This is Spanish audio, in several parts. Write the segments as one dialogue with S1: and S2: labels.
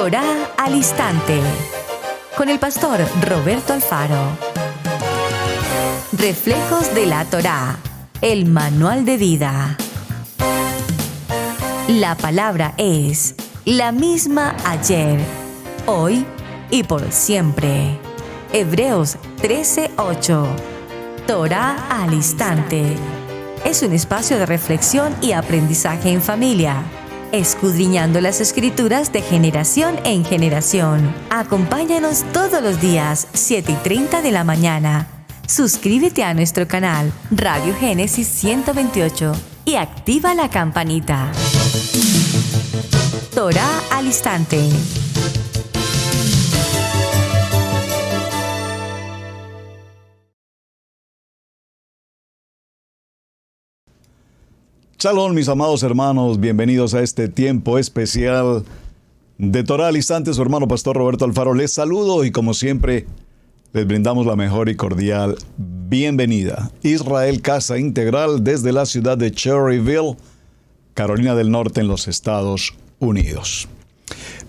S1: Torá al Instante, con el pastor Roberto Alfaro. Reflejos de la Torá, el manual de vida. La palabra es la misma ayer, hoy y por siempre. Hebreos 13:8. Torá al Instante. Es un espacio de reflexión y aprendizaje en familia, escudriñando las Escrituras de generación en generación. Acompáñanos todos los días, 7:30 de la mañana. Suscríbete a nuestro canal Radio Génesis 128 y activa la campanita. Torá al Instante.
S2: Shalom, mis amados hermanos, bienvenidos a este tiempo especial de Torá al Instante. Su hermano pastor Roberto Alfaro les saludo y como siempre les brindamos la mejor y cordial bienvenida. Israel Casa Integral desde la ciudad de Cherryville, Carolina del Norte, en los Estados Unidos.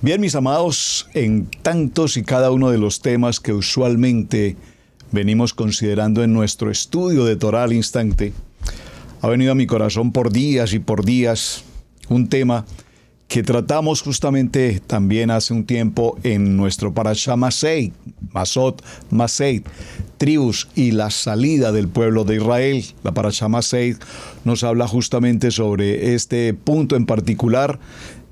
S2: Bien, mis amados, en tantos y cada uno de los temas que usualmente venimos considerando en nuestro estudio de Torá al Instante, ha venido a mi corazón por días y por días un tema que tratamos justamente también hace un tiempo en nuestro Parashá Masei, Masot, Masei, tribus y la salida del pueblo de Israel. La Parashá Masei nos habla justamente sobre este punto en particular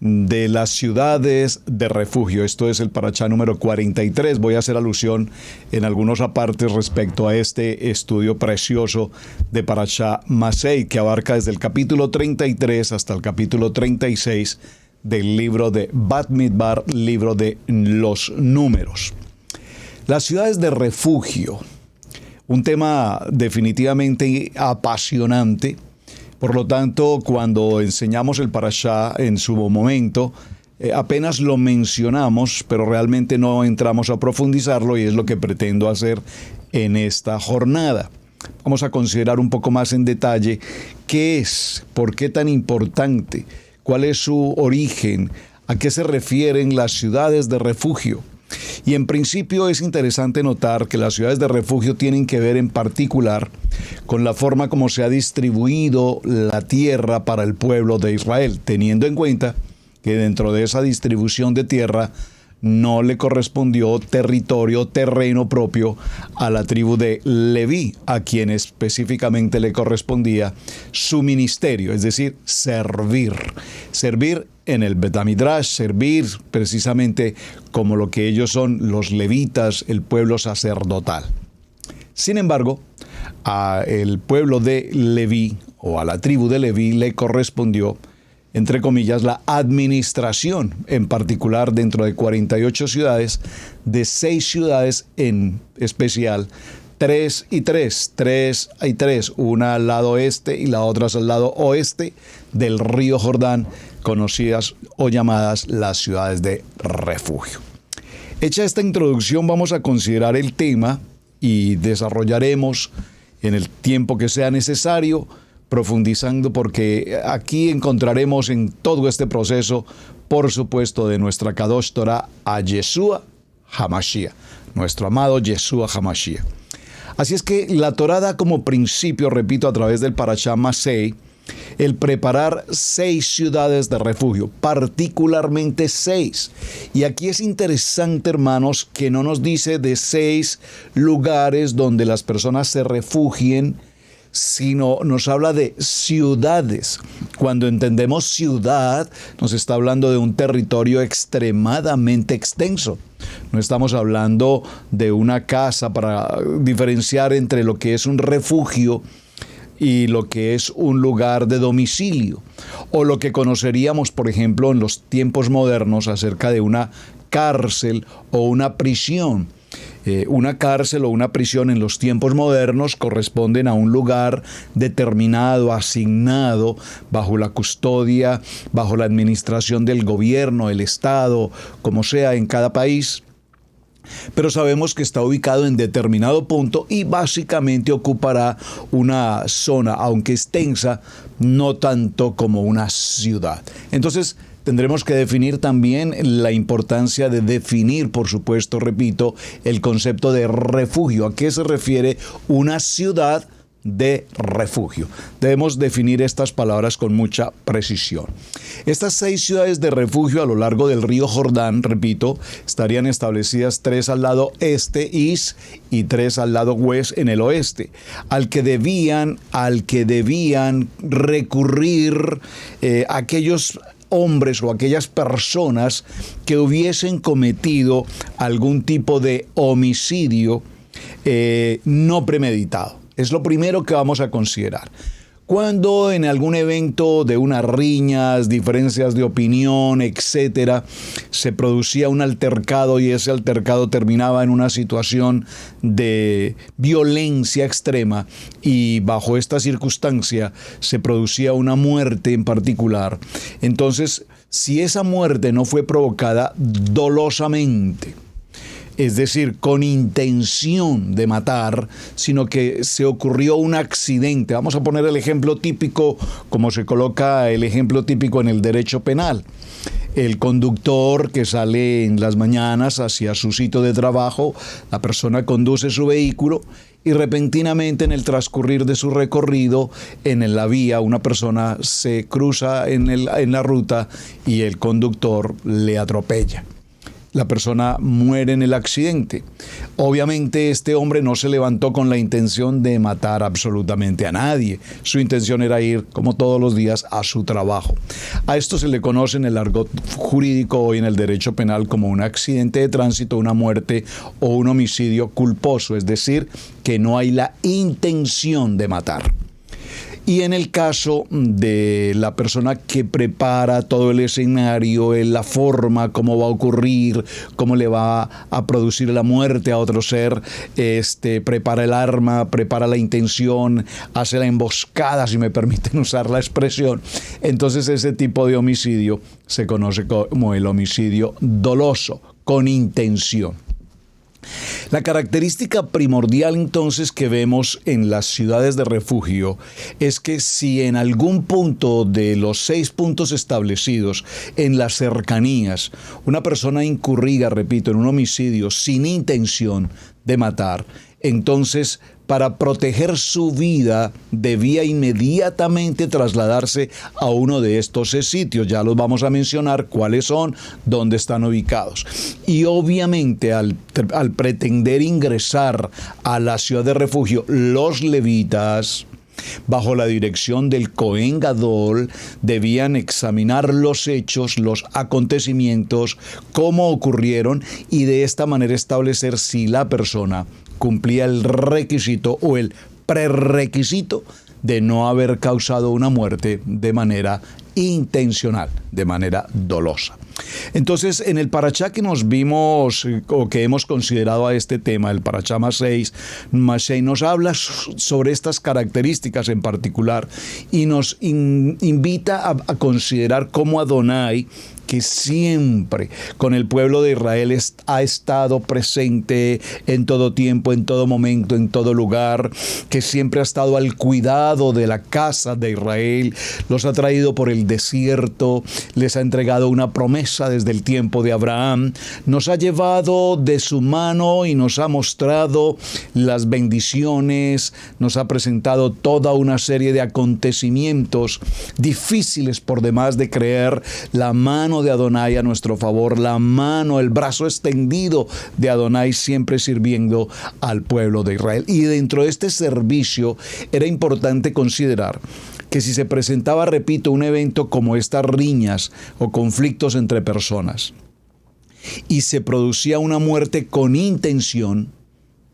S2: de las ciudades de refugio. Esto es el Parashá número 43. Voy a hacer alusión en algunos apartes respecto a este estudio precioso de Parashá Masei, que abarca desde el capítulo 33 hasta el capítulo 36 del libro de Bamidbar, libro de los números. Las ciudades de refugio, un tema definitivamente apasionante. Por lo tanto, cuando enseñamos el Parashá en su momento, apenas lo mencionamos, pero realmente no entramos a profundizarlo, y es lo que pretendo hacer en esta jornada. Vamos a considerar un poco más en detalle qué es, por qué tan importante, cuál es su origen, a qué se refieren las ciudades de refugio. Y en principio es interesante notar que las ciudades de refugio tienen que ver en particular con la forma como se ha distribuido la tierra para el pueblo de Israel, teniendo en cuenta que dentro de esa distribución de tierra no le correspondió terreno propio a la tribu de Leví, a quien específicamente le correspondía su ministerio, es decir, servir en el Bet HaMidrash, servir precisamente como lo que ellos son los levitas, el pueblo sacerdotal. Sin embargo, a el pueblo de Leví o a la tribu de Leví le correspondió, entre comillas, la administración, en particular dentro de 48 ciudades, de 6 ciudades en especial, 3 y 3, una al lado este y la otra al lado oeste del río Jordán, conocidas o llamadas las ciudades de refugio. Hecha esta introducción, vamos a considerar el tema y desarrollaremos en el tiempo que sea necesario, profundizando, porque aquí encontraremos en todo este proceso, por supuesto, de nuestra Kadosh Torah, a Yeshua HaMashiach, nuestro amado Yeshua HaMashiach. Así es que la Torah da como principio, repito, a través del Parashá Masei, el preparar 6 ciudades de refugio, particularmente 6. Y aquí es interesante, hermanos, que no nos dice de 6 lugares donde las personas se refugien, sino nos habla de ciudades. Cuando entendemos ciudad, nos está hablando de un territorio extremadamente extenso. No estamos hablando de una casa, para diferenciar entre lo que es un refugio y lo que es un lugar de domicilio, o lo que conoceríamos, por ejemplo, en los tiempos modernos acerca de una cárcel o una prisión. Una cárcel o una prisión en los tiempos modernos corresponden a un lugar determinado, asignado, bajo la custodia, bajo la administración del gobierno, el Estado, como sea en cada país. Pero sabemos que está ubicado en determinado punto y básicamente ocupará una zona, aunque extensa, no tanto como una ciudad. Entonces, Tendremos que definir también la importancia de definir, por supuesto, repito, el concepto de refugio. ¿A qué se refiere una ciudad de refugio? Debemos definir estas palabras con mucha precisión. Estas 6 ciudades de refugio a lo largo del río Jordán, repito, estarían establecidas 3 al lado este, east, y 3 al lado west, en el oeste, al que debían recurrir aquellos hombres o aquellas personas que hubiesen cometido algún tipo de homicidio no premeditado. Es lo primero que vamos a considerar. Cuando en algún evento de unas riñas, diferencias de opinión, etcétera, se producía un altercado y ese altercado terminaba en una situación de violencia extrema y bajo esta circunstancia se producía una muerte en particular, entonces, si esa muerte no fue provocada dolosamente, es decir, con intención de matar, sino que se ocurrió un accidente. Vamos a poner el ejemplo típico, como se coloca el ejemplo típico en el derecho penal. El conductor que sale en las mañanas hacia su sitio de trabajo, la persona conduce su vehículo y repentinamente en el transcurrir de su recorrido en la vía una persona se cruza en la ruta y el conductor le atropella. La persona muere en el accidente. Obviamente este hombre no se levantó con la intención de matar absolutamente a nadie. Su intención era ir, como todos los días, a su trabajo. A esto se le conoce en el argot jurídico hoy en el derecho penal como un accidente de tránsito, una muerte o un homicidio culposo, es decir, que no hay la intención de matar. Y en el caso de la persona que prepara todo el escenario, la forma, cómo va a ocurrir, cómo le va a producir la muerte a otro ser, prepara el arma, prepara la intención, hace la emboscada, si me permiten usar la expresión, entonces ese tipo de homicidio se conoce como el homicidio doloso, con intención. La característica primordial entonces que vemos en las ciudades de refugio es que si en algún punto de los 6 puntos establecidos en las cercanías una persona incurría, repito, en un homicidio sin intención de matar, entonces para proteger su vida debía inmediatamente trasladarse a uno de estos sitios. Ya los vamos a mencionar cuáles son, dónde están ubicados. Y obviamente al pretender ingresar a la ciudad de refugio, los levitas, bajo la dirección del Cohen Gadol, debían examinar los hechos, los acontecimientos, cómo ocurrieron y de esta manera establecer si la persona cumplía el requisito o el prerequisito de no haber causado una muerte de manera intencional, de manera dolosa. Entonces, en el parachá que nos vimos o que hemos considerado a este tema, el parachá Masei, nos habla sobre estas características en particular y nos invita a considerar cómo Adonai, que siempre con el pueblo de Israel ha estado presente en todo tiempo, en todo momento, en todo lugar, que siempre ha estado al cuidado de la casa de Israel, los ha traído por el desierto, les ha entregado una promesa desde el tiempo de Abraham, nos ha llevado de su mano y nos ha mostrado las bendiciones, nos ha presentado toda una serie de acontecimientos difíciles por demás de creer, la mano de Adonai a nuestro favor, la mano, el brazo extendido de Adonai siempre sirviendo al pueblo de Israel. Y dentro de este servicio era importante considerar que si se presentaba, repito, un evento como estas riñas o conflictos entre personas y se producía una muerte con intención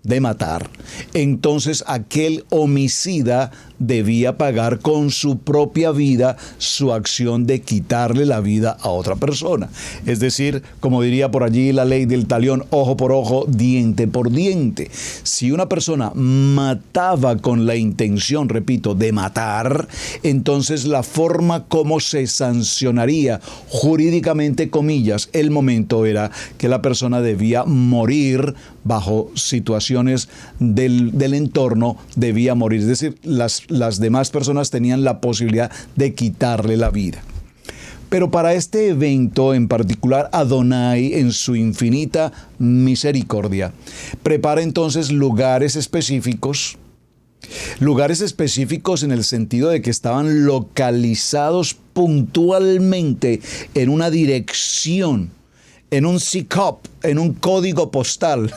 S2: de matar, entonces aquel homicida debía pagar con su propia vida su acción de quitarle la vida a otra persona. Es decir, como diría por allí la ley del talión, ojo por ojo, diente por diente. Si una persona mataba con la intención, repito, de matar, entonces la forma como se sancionaría jurídicamente, comillas, el momento era que la persona debía morir bajo situaciones del entorno, debía morir. Es decir, las demás personas tenían la posibilidad de quitarle la vida. Pero para este evento en particular, Adonai, en su infinita misericordia, prepara entonces lugares específicos en el sentido de que estaban localizados puntualmente en una dirección, en un SICOP, en un código postal,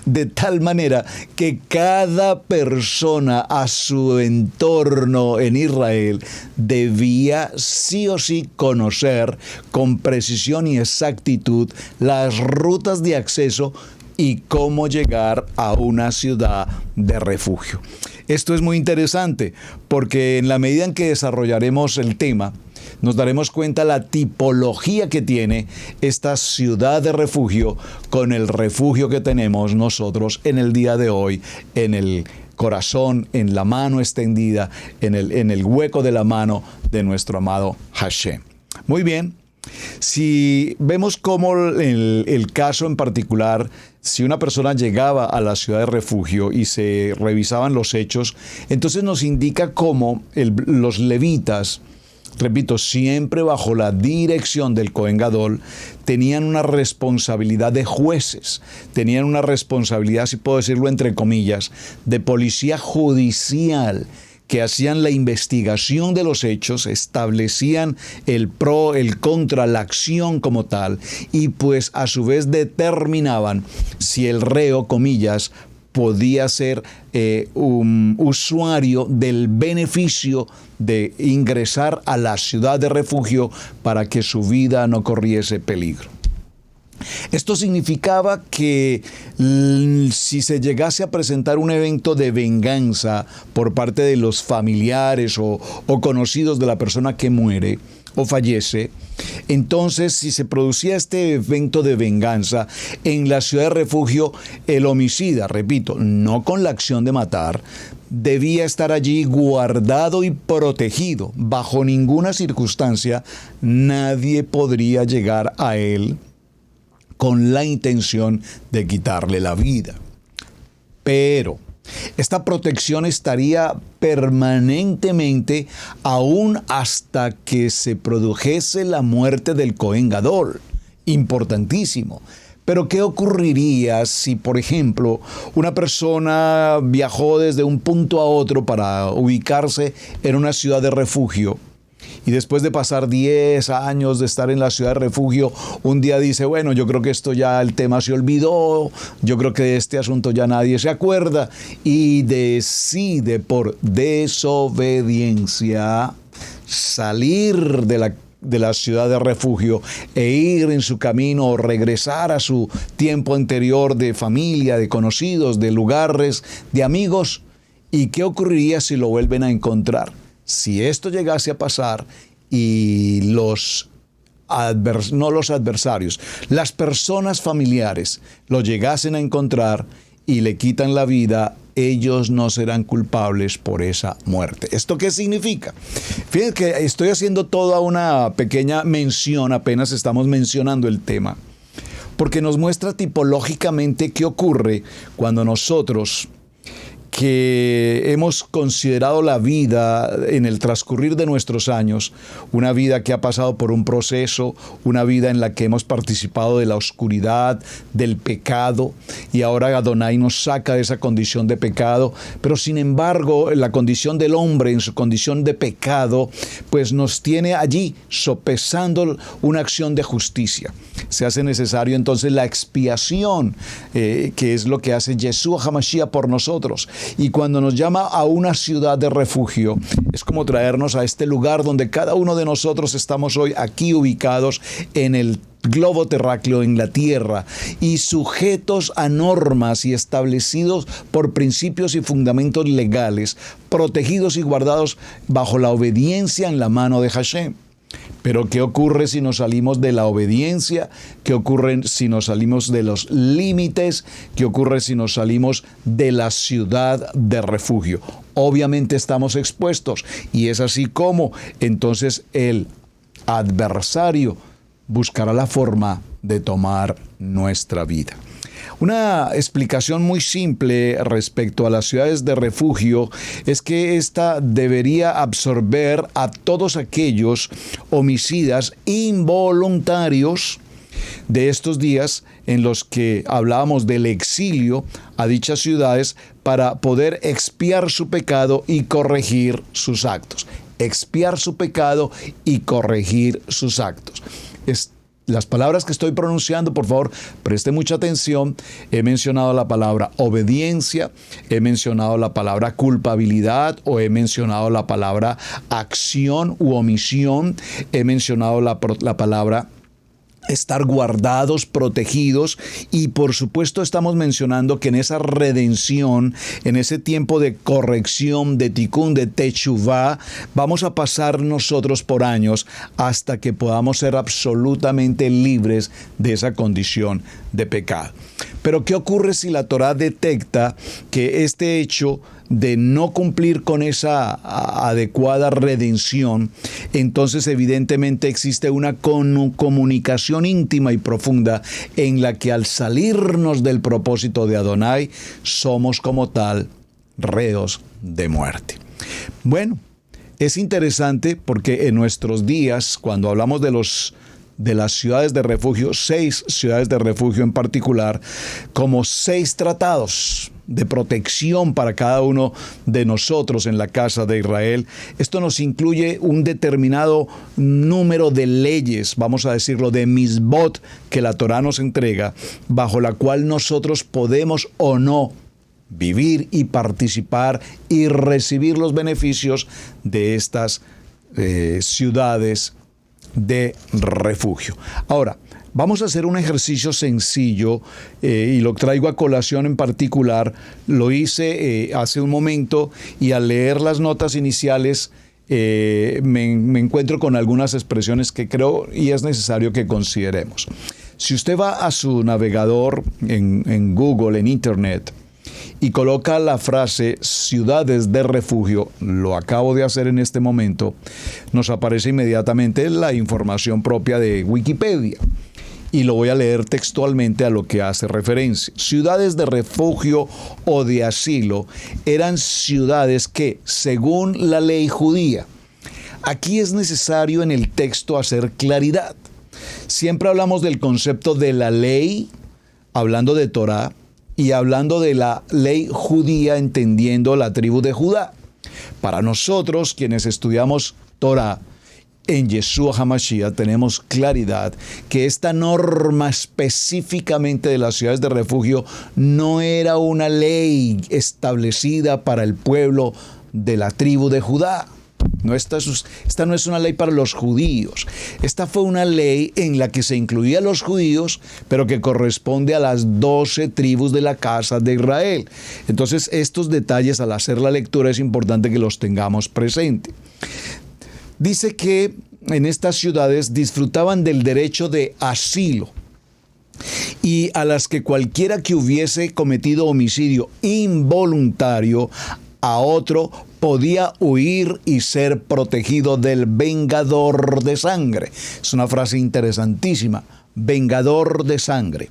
S2: de tal manera que cada persona a su entorno en Israel debía sí o sí conocer con precisión y exactitud las rutas de acceso y cómo llegar a una ciudad de refugio. Esto es muy interesante porque en la medida en que desarrollaremos el tema, nos daremos cuenta la tipología que tiene esta ciudad de refugio con el refugio que tenemos nosotros en el día de hoy, en el corazón, en la mano extendida, en el hueco de la mano de nuestro amado Hashem. Muy bien. Si vemos cómo el caso en particular, si una persona llegaba a la ciudad de refugio y se revisaban los hechos, entonces nos indica cómo los levitas, repito, siempre bajo la dirección del Cohen Gadol, tenían una responsabilidad de jueces, tenían una responsabilidad, si puedo decirlo entre comillas, de policía judicial, que hacían la investigación de los hechos, establecían el pro, el contra, la acción como tal, y pues a su vez determinaban si el reo, comillas, podía ser un usuario del beneficio de ingresar a la ciudad de refugio para que su vida no corriese peligro. Esto significaba que si se llegase a presentar un evento de venganza por parte de los familiares o conocidos de la persona que muere o fallece, entonces si se producía este evento de venganza en la ciudad de refugio, el homicida, repito, no con la acción de matar, debía estar allí guardado y protegido. Bajo ninguna circunstancia nadie podría llegar a él con la intención de quitarle la vida. Pero esta protección estaría permanentemente aún hasta que se produjese la muerte del Cohen Gadol. Importantísimo. Pero ¿qué ocurriría si, por ejemplo, una persona viajó desde un punto a otro para ubicarse en una ciudad de refugio? Y después de pasar 10 años de estar en la ciudad de refugio, un día dice, bueno, yo creo que esto ya el tema se olvidó, yo creo que de este asunto ya nadie se acuerda, y decide por desobediencia salir de la ciudad de refugio e ir en su camino o regresar a su tiempo anterior de familia, de conocidos, de lugares, de amigos. ¿Y qué ocurriría si lo vuelven a encontrar? Si esto llegase a pasar y las personas familiares lo llegasen a encontrar y le quitan la vida, ellos no serán culpables por esa muerte. ¿Esto qué significa? Fíjense que estoy haciendo toda una pequeña mención, apenas estamos mencionando el tema, porque nos muestra tipológicamente qué ocurre cuando nosotros, que hemos considerado la vida en el transcurrir de nuestros años, una vida que ha pasado por un proceso, una vida en la que hemos participado de la oscuridad, del pecado, y ahora Adonai nos saca de esa condición de pecado, pero sin embargo la condición del hombre en su condición de pecado, pues nos tiene allí sopesando una acción de justicia. Se hace necesario entonces la expiación, que es lo que hace Yeshua HaMashiach por nosotros. Y cuando nos llama a una ciudad de refugio, es como traernos a este lugar donde cada uno de nosotros estamos hoy aquí ubicados en el globo terráqueo, en la tierra, y sujetos a normas y establecidos por principios y fundamentos legales, protegidos y guardados bajo la obediencia en la mano de Hashem. Pero ¿qué ocurre si nos salimos de la obediencia? ¿Qué ocurre si nos salimos de los límites? ¿Qué ocurre si nos salimos de la ciudad de refugio? Obviamente estamos expuestos, y es así como entonces el adversario buscará la forma de tomar nuestra vida. Una explicación muy simple respecto a las ciudades de refugio es que esta debería absorber a todos aquellos homicidas involuntarios de estos días en los que hablábamos del exilio a dichas ciudades para poder expiar su pecado y corregir sus actos. Expiar su pecado y corregir sus actos. Las palabras que estoy pronunciando, por favor, preste mucha atención. He mencionado la palabra obediencia, he mencionado la palabra culpabilidad o he mencionado la palabra acción u omisión, he mencionado la palabra estar guardados, protegidos, y por supuesto estamos mencionando que en esa redención, en ese tiempo de corrección, de tikkun, de techuvá, vamos a pasar nosotros por años hasta que podamos ser absolutamente libres de esa condición de pecado. Pero ¿qué ocurre si la Torá detecta que este hecho de no cumplir con esa adecuada redención, entonces evidentemente existe una comunicación íntima y profunda en la que al salirnos del propósito de Adonai, somos como tal reos de muerte? Bueno, es interesante porque en nuestros días, cuando hablamos de las ciudades de refugio, 6 ciudades de refugio en particular, como 6 tratados de protección para cada uno de nosotros en la casa de Israel. Esto nos incluye un determinado número de leyes, vamos a decirlo, de misbot, que la Torá nos entrega, bajo la cual nosotros podemos o no vivir y participar y recibir los beneficios de estas ciudades de refugio. Ahora, vamos a hacer un ejercicio sencillo y lo traigo a colación en particular. Lo hice hace un momento y al leer las notas iniciales me encuentro con algunas expresiones que creo y es necesario que consideremos. Si usted va a su navegador en Google, en Internet, y coloca la frase ciudades de refugio, lo acabo de hacer en este momento, nos aparece inmediatamente la información propia de Wikipedia. Y lo voy a leer textualmente a lo que hace referencia. Ciudades de refugio o de asilo eran ciudades que, según la ley judía, aquí es necesario en el texto hacer claridad. Siempre hablamos del concepto de la ley, hablando de Torá, y hablando de la ley judía, entendiendo la tribu de Judá. Para nosotros, quienes estudiamos Torá, en Yeshua HaMashiach tenemos claridad que esta norma específicamente de las ciudades de refugio no era una ley establecida para el pueblo de la tribu de Judá. No, esta no es una ley para los judíos. Esta fue una ley en la que se incluía a los judíos, pero que corresponde a las 12 tribus de la casa de Israel. Entonces, estos detalles al hacer la lectura es importante que los tengamos presentes. Dice que en estas ciudades disfrutaban del derecho de asilo y a las que cualquiera que hubiese cometido homicidio involuntario a otro podía huir y ser protegido del vengador de sangre. Es una frase interesantísima, vengador de sangre.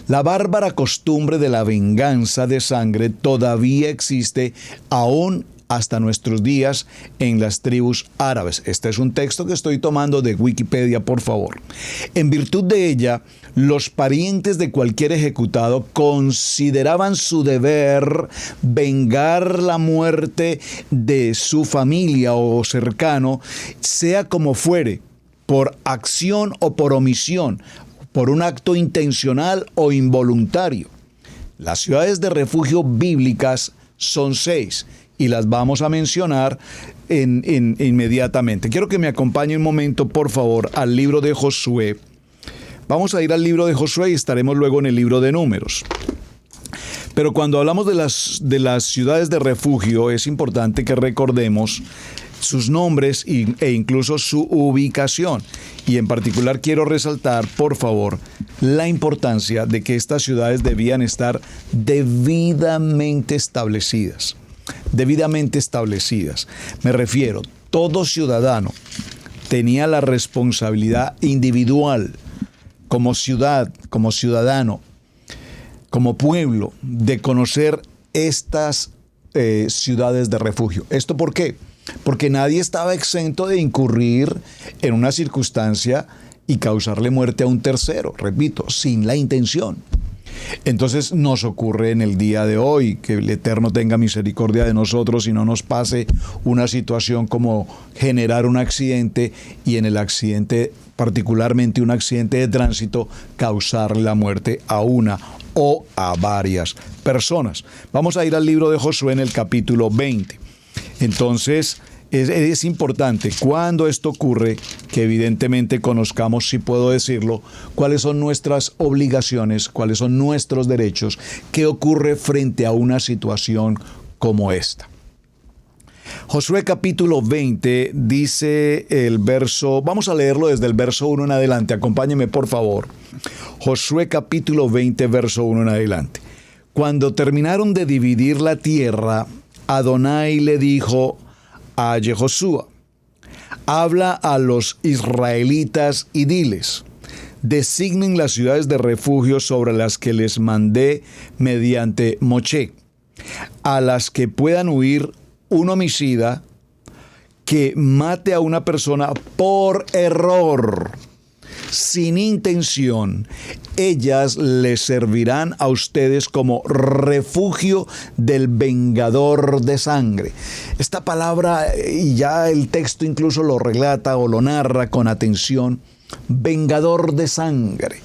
S2: La bárbara costumbre de la venganza de sangre todavía existe aún hasta nuestros días en las tribus árabes. Este es un texto que estoy tomando de Wikipedia, por favor. En virtud de ella, los parientes de cualquier ejecutado consideraban su deber vengar la muerte de su familia o cercano, sea como fuere, por acción o por omisión, por un acto intencional o involuntario. Las ciudades de refugio bíblicas son 6 y las vamos a mencionar inmediatamente. Quiero que me acompañe un momento, por favor, al libro de Josué. Vamos a ir al libro de Josué y estaremos luego en el libro de Números. Pero cuando hablamos de las ciudades de refugio, es importante que recordemos sus nombres e incluso su ubicación. Y en particular quiero resaltar, por favor, la importancia de que estas ciudades debían estar debidamente establecidas. Debidamente establecidas. Me refiero, todo ciudadano tenía la responsabilidad individual como ciudad, como ciudadano, como pueblo, de conocer estas ciudades de refugio. ¿Esto por qué? Porque nadie estaba exento de incurrir en una circunstancia y causarle muerte a un tercero, repito, sin la intención. Entonces nos ocurre en el día de hoy que el Eterno tenga misericordia de nosotros y no nos pase una situación como generar un accidente y en el accidente, particularmente un accidente de tránsito, causar la muerte a una o a varias personas. Vamos a ir al libro de Josué en el capítulo 20. Entonces, es importante cuando esto ocurre que evidentemente conozcamos, si puedo decirlo, cuáles son nuestras obligaciones, cuáles son nuestros derechos, qué ocurre frente a una situación como esta. Josué capítulo 20 dice el verso, vamos a leerlo desde el verso 1 en adelante, acompáñeme por favor. Josué capítulo 20, verso 1 en adelante. Cuando terminaron de dividir la tierra, Adonai le dijo a Jehoshua: habla a los israelitas y diles: designen las ciudades de refugio sobre las que les mandé mediante Moché, a las que puedan huir un homicida que mate a una persona por error, sin intención. Ellas les servirán a ustedes como refugio del vengador de sangre. Esta palabra, y ya el texto incluso lo relata o lo narra con atención, vengador de sangre.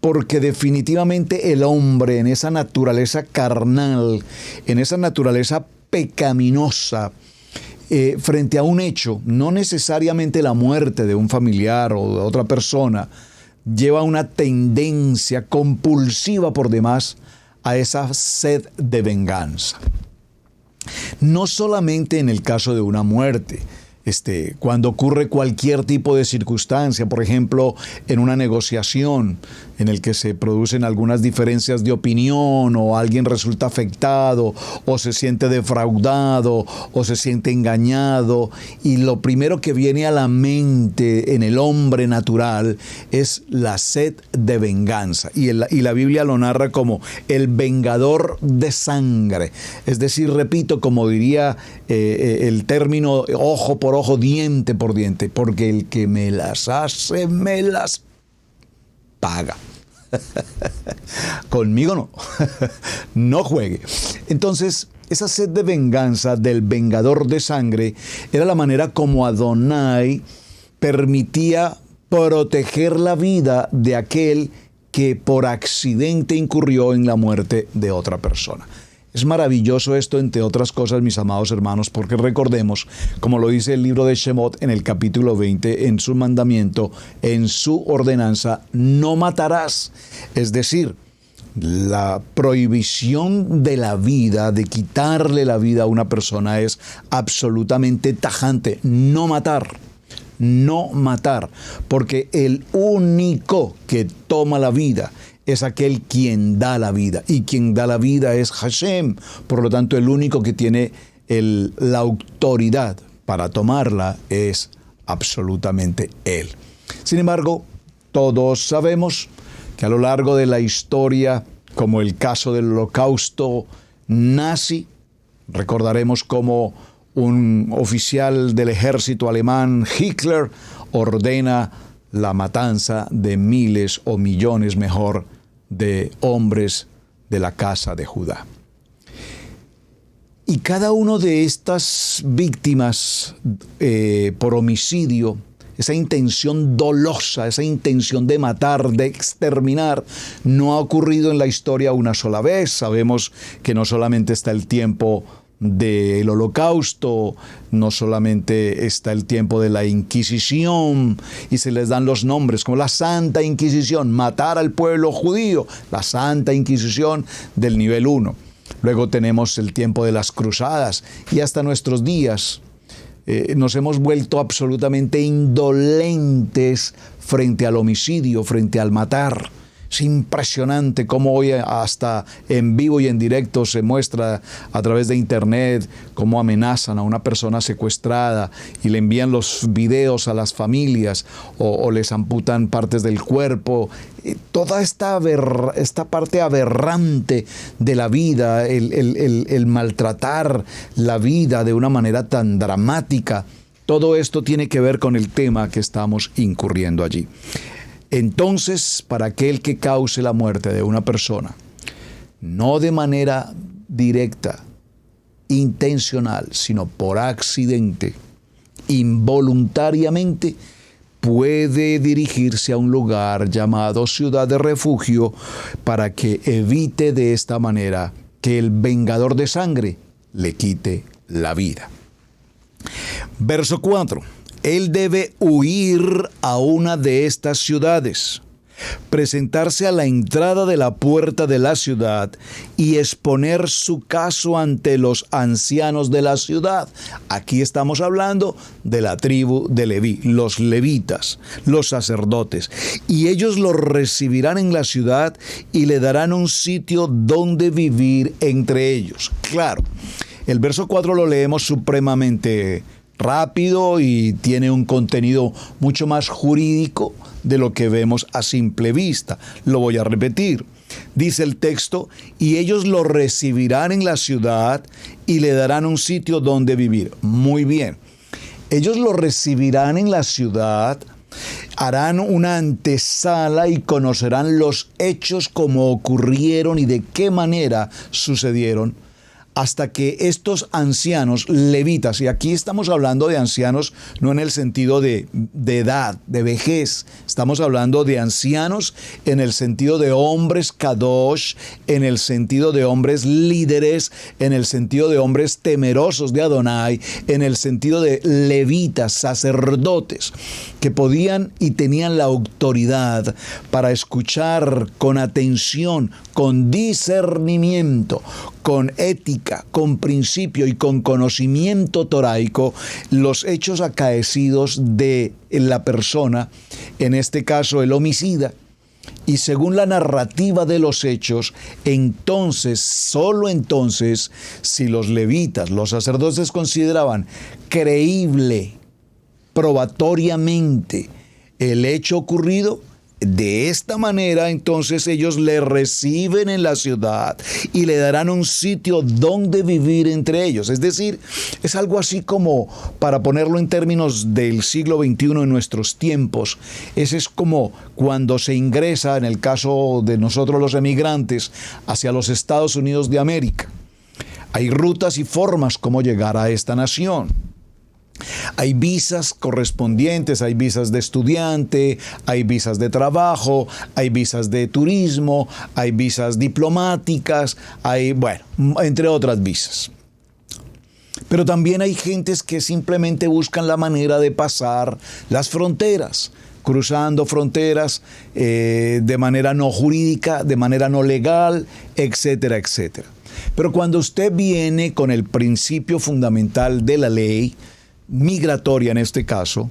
S2: Porque definitivamente el hombre en esa naturaleza carnal, en esa naturaleza pecaminosa, frente a un hecho, no necesariamente la muerte de un familiar o de otra persona, lleva una tendencia compulsiva por demás a esa sed de venganza. No solamente en el caso de una muerte, cuando ocurre cualquier tipo de circunstancia, por ejemplo, en una negociación en el que se producen algunas diferencias de opinión o alguien resulta afectado o se siente defraudado o se siente engañado y lo primero que viene a la mente en el hombre natural es la sed de venganza y la Biblia lo narra como el vengador de sangre, es decir, repito, como diría el término ojo por ojo, diente por diente, porque el que me las hace, me las paga. Conmigo no. No juegue. Entonces, esa sed de venganza del vengador de sangre era la manera como Adonai permitía proteger la vida de aquel que por accidente incurrió en la muerte de otra persona. Es maravilloso esto, entre otras cosas, mis amados hermanos, porque recordemos, como lo dice el libro de Shemot en el capítulo 20, en su mandamiento, en su ordenanza, no matarás. Es decir, la prohibición de la vida, de quitarle la vida a una persona es absolutamente tajante. No matar. No matar, porque el único que toma la vida es aquel quien da la vida, y quien da la vida es Hashem. Por lo tanto, el único que tiene la autoridad para tomarla es absolutamente Él. Sin embargo, todos sabemos que a lo largo de la historia, como el caso del Holocausto nazi, recordaremos cómo un oficial del ejército alemán, Hitler, ordena la matanza de miles o millones, mejor, de hombres de la casa de Judá. Y cada uno de estas víctimas por homicidio, esa intención dolosa, esa intención de matar, de exterminar, no ha ocurrido en la historia una sola vez. Sabemos que no solamente está el tiempo del Holocausto, no solamente está el tiempo de la Inquisición, y se les dan los nombres como la Santa Inquisición, matar al pueblo judío, la Santa Inquisición del nivel 1. Luego tenemos el tiempo de las cruzadas, y hasta nuestros días nos hemos vuelto absolutamente indolentes frente al homicidio, frente al matar. Es impresionante cómo hoy hasta en vivo y en directo se muestra a través de internet cómo amenazan a una persona secuestrada y le envían los videos a las familias o les amputan partes del cuerpo. Toda esta parte aberrante de la vida, el maltratar la vida de una manera tan dramática, todo esto tiene que ver con el tema que estamos incurriendo allí. Entonces, para aquel que cause la muerte de una persona, no de manera directa, intencional, sino por accidente, involuntariamente, puede dirigirse a un lugar llamado ciudad de refugio para que evite de esta manera que el vengador de sangre le quite la vida. Verso 4. Él debe huir a una de estas ciudades, presentarse a la entrada de la puerta de la ciudad y exponer su caso ante los ancianos de la ciudad. Aquí estamos hablando de la tribu de Leví, los levitas, los sacerdotes. Y ellos lo recibirán en la ciudad y le darán un sitio donde vivir entre ellos. Claro, el verso 4 lo leemos supremamente rápido y tiene un contenido mucho más jurídico de lo que vemos a simple vista. Lo voy a repetir. Dice el texto, y ellos lo recibirán en la ciudad y le darán un sitio donde vivir. Muy bien. Ellos lo recibirán en la ciudad, harán una antesala y conocerán los hechos como ocurrieron y de qué manera sucedieron, hasta que estos ancianos levitas, y aquí estamos hablando de ancianos no en el sentido de edad, de vejez, estamos hablando de ancianos en el sentido de hombres kadosh, en el sentido de hombres líderes, en el sentido de hombres temerosos de Adonai, en el sentido de levitas, sacerdotes, que podían y tenían la autoridad para escuchar con atención, con discernimiento, con ética, con principio y con conocimiento toraico, los hechos acaecidos de la persona, en este caso el homicida. Y según la narrativa de los hechos, entonces, solo entonces, si los levitas, los sacerdotes consideraban creíble, probatoriamente, el hecho ocurrido, de esta manera, entonces ellos le reciben en la ciudad y le darán un sitio donde vivir entre ellos. Es decir, es algo así como, para ponerlo en términos del siglo XXI en nuestros tiempos, ese es como cuando se ingresa, en el caso de nosotros los emigrantes, hacia los Estados Unidos de América. Hay rutas y formas como llegar a esta nación. Hay visas correspondientes, hay visas de estudiante, hay visas de trabajo, hay visas de turismo, hay visas diplomáticas, entre otras visas. Pero también hay gentes que simplemente buscan la manera de pasar las fronteras, cruzando fronteras de manera no jurídica, de manera no legal, etcétera, etcétera. Pero cuando usted viene con el principio fundamental de la ley, migratoria en este caso,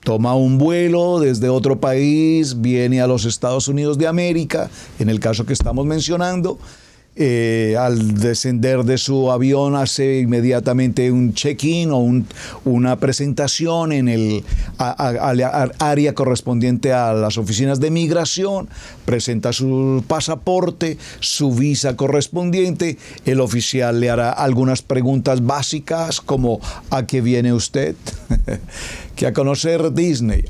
S2: toma un vuelo desde otro país, viene a los Estados Unidos de América, en el caso que estamos mencionando, al descender de su avión hace inmediatamente un check-in o una presentación en el área correspondiente a las oficinas de migración, presenta su pasaporte, su visa correspondiente, el oficial le hará algunas preguntas básicas como ¿a qué viene usted? Que a conocer Disney.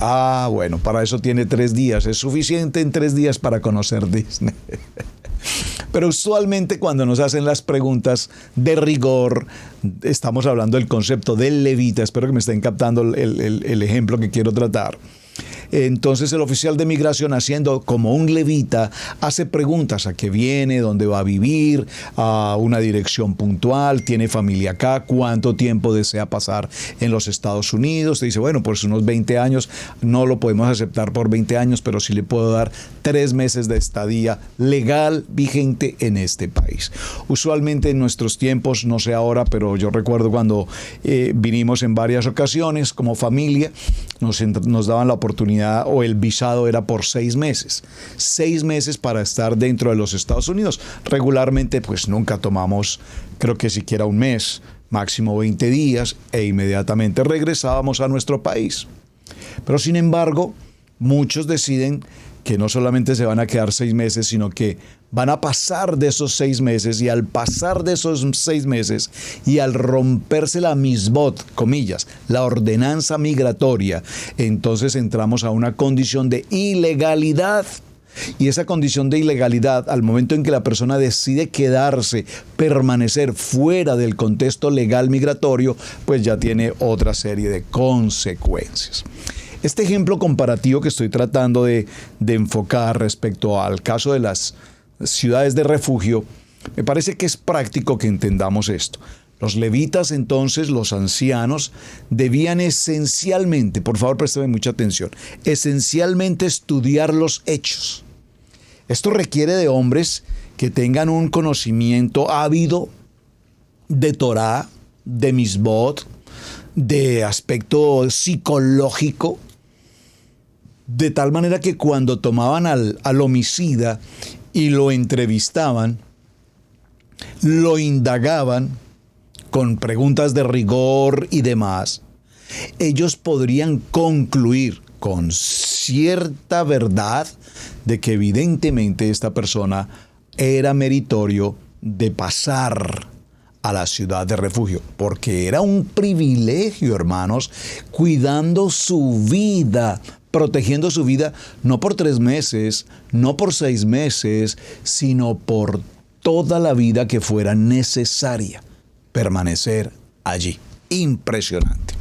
S2: Bueno, para eso tiene 3 días, es suficiente en 3 días para conocer Disney. Pero usualmente cuando nos hacen las preguntas de rigor, estamos hablando del concepto del levita. Espero que me estén captando el ejemplo que quiero tratar. Entonces el oficial de migración, haciendo como un levita, hace preguntas: a qué viene, dónde va a vivir, a una dirección puntual, tiene familia acá, cuánto tiempo desea pasar en los Estados Unidos. Te dice, bueno, pues unos 20 años, no lo podemos aceptar por 20 años, pero sí le puedo dar 3 meses de estadía legal vigente en este país. Usualmente en nuestros tiempos, no sé ahora, pero yo recuerdo cuando vinimos en varias ocasiones como familia, nos daban la oportunidad o el visado era por 6 meses. 6 meses para estar dentro de los Estados Unidos. Regularmente pues nunca tomamos, creo que siquiera un mes, máximo 20 días e inmediatamente regresábamos a nuestro país. Pero sin embargo, muchos deciden que no solamente se van a quedar 6 meses, sino que van a pasar de esos 6 meses, y al pasar de esos 6 meses y al romperse la misbot, comillas, la ordenanza migratoria, entonces entramos a una condición de ilegalidad. Y esa condición de ilegalidad, al momento en que la persona decide quedarse, permanecer fuera del contexto legal migratorio, pues ya tiene otra serie de consecuencias. Este ejemplo comparativo que estoy tratando de enfocar respecto al caso de las ciudades de refugio, me parece que es práctico que entendamos esto. Los levitas, entonces, los ancianos, debían esencialmente, por favor préstame mucha atención, esencialmente estudiar los hechos. Esto requiere de hombres que tengan un conocimiento ávido de Torá, de misbot, de aspecto psicológico, de tal manera que cuando tomaban al homicida y lo entrevistaban, lo indagaban con preguntas de rigor y demás, ellos podrían concluir con cierta verdad de que evidentemente esta persona era meritorio de pasar a la ciudad de refugio, porque era un privilegio, hermanos, cuidando su vida, protegiendo su vida, no por 3 meses, no por 6 meses, sino por toda la vida que fuera necesaria permanecer allí. Impresionante.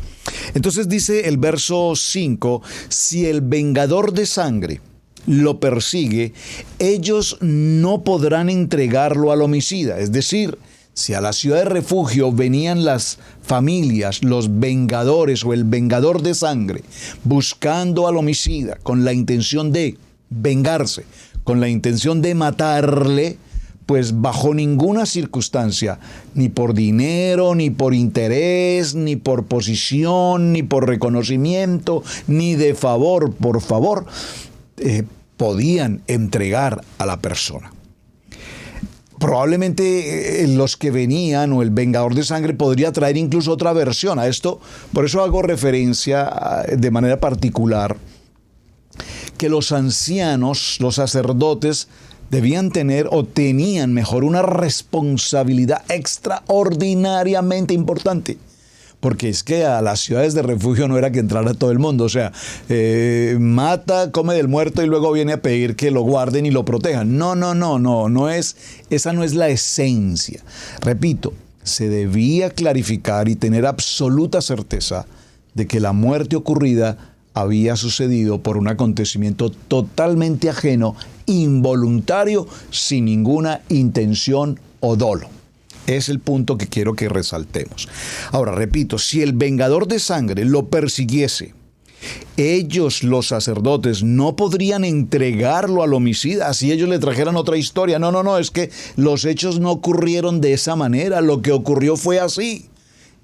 S2: Entonces dice el verso 5, si el vengador de sangre lo persigue, ellos no podrán entregarlo al homicida. Es decir, si a la ciudad de refugio venían las familias, los vengadores o el vengador de sangre, buscando al homicida con la intención de vengarse, con la intención de matarle, pues bajo ninguna circunstancia, ni por dinero, ni por interés, ni por posición, ni por reconocimiento, ni de favor, por favor, podían entregar a la persona. Probablemente los que venían o el vengador de sangre podría traer incluso otra versión a esto. Por eso hago referencia de manera particular que los ancianos, los sacerdotes, debían tener o tenían mejor una responsabilidad extraordinariamente importante. Porque es que a las ciudades de refugio no era que entrara todo el mundo, o sea, mata, come del muerto y luego viene a pedir que lo guarden y lo protejan. Esa no es la esencia. Repito, se debía clarificar y tener absoluta certeza de que la muerte ocurrida había sucedido por un acontecimiento totalmente ajeno, involuntario, sin ninguna intención o dolo. Es el punto que quiero que resaltemos. Ahora, repito, si el vengador de sangre lo persiguiese, ellos, los sacerdotes, no podrían entregarlo al homicida si ellos le trajeran otra historia. No, es que los hechos no ocurrieron de esa manera. Lo que ocurrió fue así.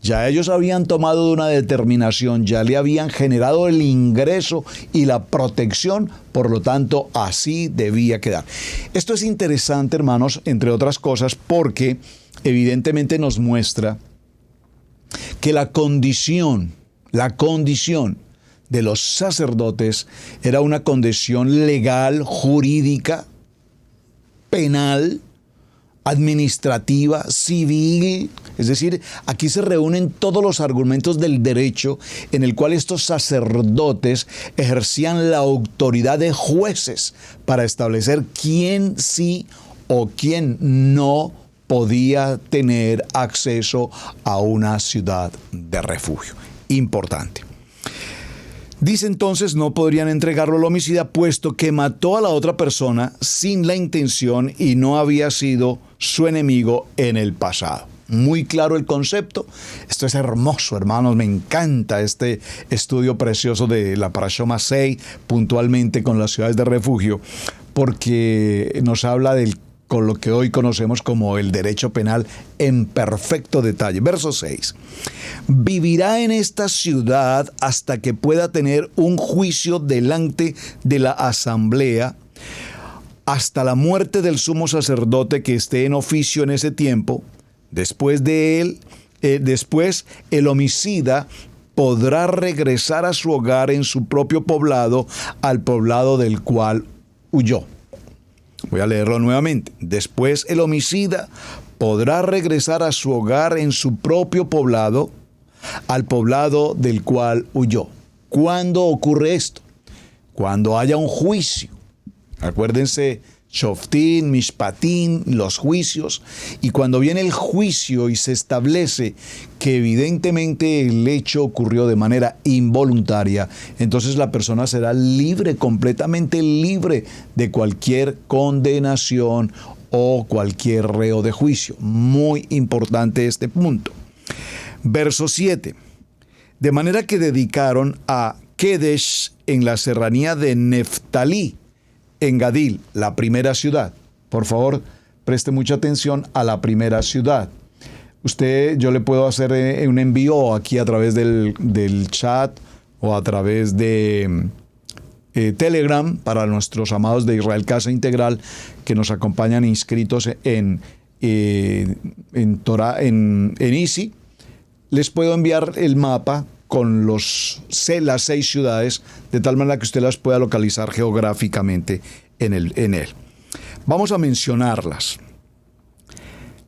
S2: Ya ellos habían tomado una determinación, ya le habían generado el ingreso y la protección, por lo tanto, así debía quedar. Esto es interesante, hermanos, entre otras cosas, porque evidentemente nos muestra que la condición de los sacerdotes era una condición legal, jurídica, penal, administrativa, civil. Es decir, aquí se reúnen todos los argumentos del derecho en el cual estos sacerdotes ejercían la autoridad de jueces para establecer quién sí o quién no podía tener acceso a una ciudad de refugio. Importante. Dice entonces, no podrían entregarlo al homicida, puesto que mató a la otra persona sin la intención y no había sido su enemigo en el pasado. Muy claro el concepto. Esto es hermoso, hermanos. Me encanta este estudio precioso de la Parashá Masei, puntualmente con las ciudades de refugio, porque nos habla del con lo que hoy conocemos como el derecho penal en perfecto detalle. Verso 6. Vivirá en esta ciudad hasta que pueda tener un juicio delante de la asamblea, hasta la muerte del sumo sacerdote que esté en oficio en ese tiempo. Después el homicida podrá regresar a su hogar en su propio poblado, al poblado del cual huyó. Voy a leerlo nuevamente. Después el homicida podrá regresar a su hogar en su propio poblado, al poblado del cual huyó. ¿Cuándo ocurre esto? Cuando haya un juicio. Acuérdense, Shoftim, Mishpatim, los juicios. Y cuando viene el juicio y se establece que evidentemente el hecho ocurrió de manera involuntaria, entonces la persona será libre, completamente libre de cualquier condenación o cualquier reo de juicio. Muy importante este punto. Verso 7. De manera que dedicaron a Kedesh en la serranía de Neftalí, en Gadil, la primera ciudad. Por favor, preste mucha atención a la primera ciudad. Yo le puedo hacer un envío aquí a través del chat o a través de Telegram para nuestros amados de Israel Casa Integral que nos acompañan inscritos en Torah, en Easy. Les puedo enviar el mapa con las 6 ciudades, de tal manera que usted las pueda localizar geográficamente en él. Vamos a mencionarlas.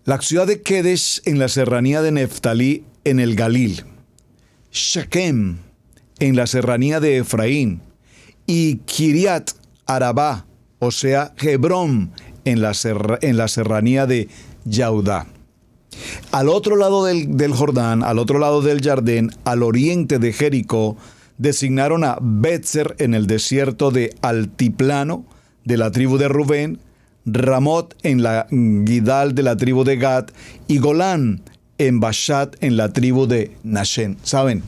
S2: La ciudad de Kedesh en la serranía de Neftalí, en el Galil. Shechem en la serranía de Efraín. Y Kiriat Arabá, o sea, Hebrón en la serranía de Yahudá. Al otro lado del Jordán, al otro lado del Jardín, al oriente de Jericó, designaron a Betzer en el desierto de Altiplano, de la tribu de Rubén, Ramot en la Gidal de la tribu de Gad, y Golán en Bashat en la tribu de Nashen. ¿Saben?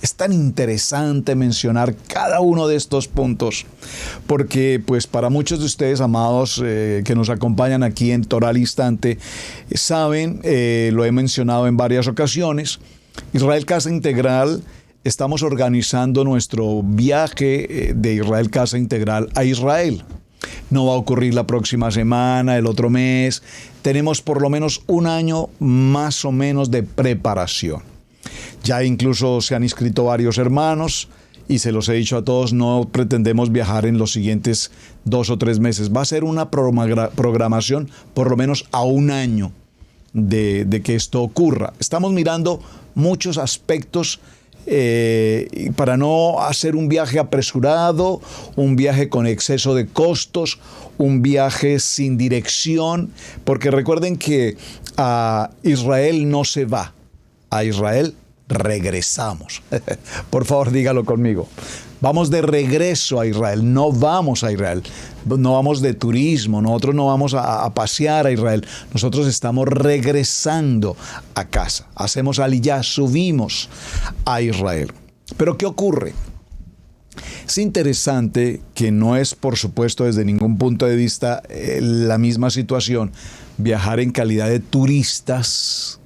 S2: Es tan interesante mencionar cada uno de estos puntos, porque pues para muchos de ustedes, amados, que nos acompañan aquí en Torah al Instante, saben, lo he mencionado en varias ocasiones, Israel Casa Integral, estamos organizando nuestro viaje de Israel Casa Integral a Israel. No va a ocurrir la próxima semana, el otro mes. Tenemos por lo menos un año más o menos de preparación. Ya incluso se han inscrito varios hermanos y se los he dicho a todos, no pretendemos viajar en los siguientes 2 o 3 meses. Va a ser una programación por lo menos a un año de que esto ocurra. Estamos mirando muchos aspectos para no hacer un viaje apresurado, un viaje con exceso de costos, un viaje sin dirección, porque recuerden que a Israel no se va, a Israel regresamos. Por favor, dígalo conmigo. Vamos de regreso a Israel, no vamos a Israel, no vamos de turismo, nosotros no vamos a pasear a Israel, nosotros estamos regresando a casa, hacemos aliyá, subimos a Israel. Pero ¿qué ocurre? Es interesante que no es, por supuesto, desde ningún punto de vista la misma situación viajar en calidad de turistas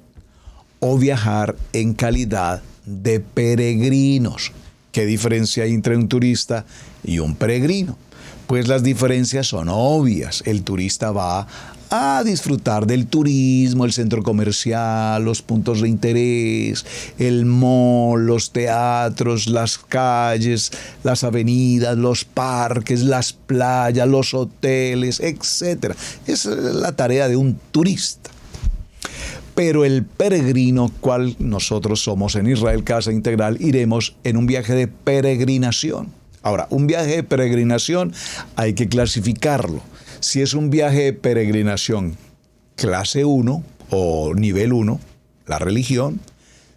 S2: o viajar en calidad de peregrinos. ¿Qué diferencia hay entre un turista y un peregrino? Pues las diferencias son obvias. El turista va a disfrutar del turismo, el centro comercial, los puntos de interés, el mall, los teatros, las calles, las avenidas, los parques, las playas, los hoteles, etc. Esa es la tarea de un turista. Pero el peregrino, cual nosotros somos en Israel Casa Integral, iremos en un viaje de peregrinación. Ahora, un viaje de peregrinación hay que clasificarlo. Si es un viaje de peregrinación clase 1 o nivel 1, la religión.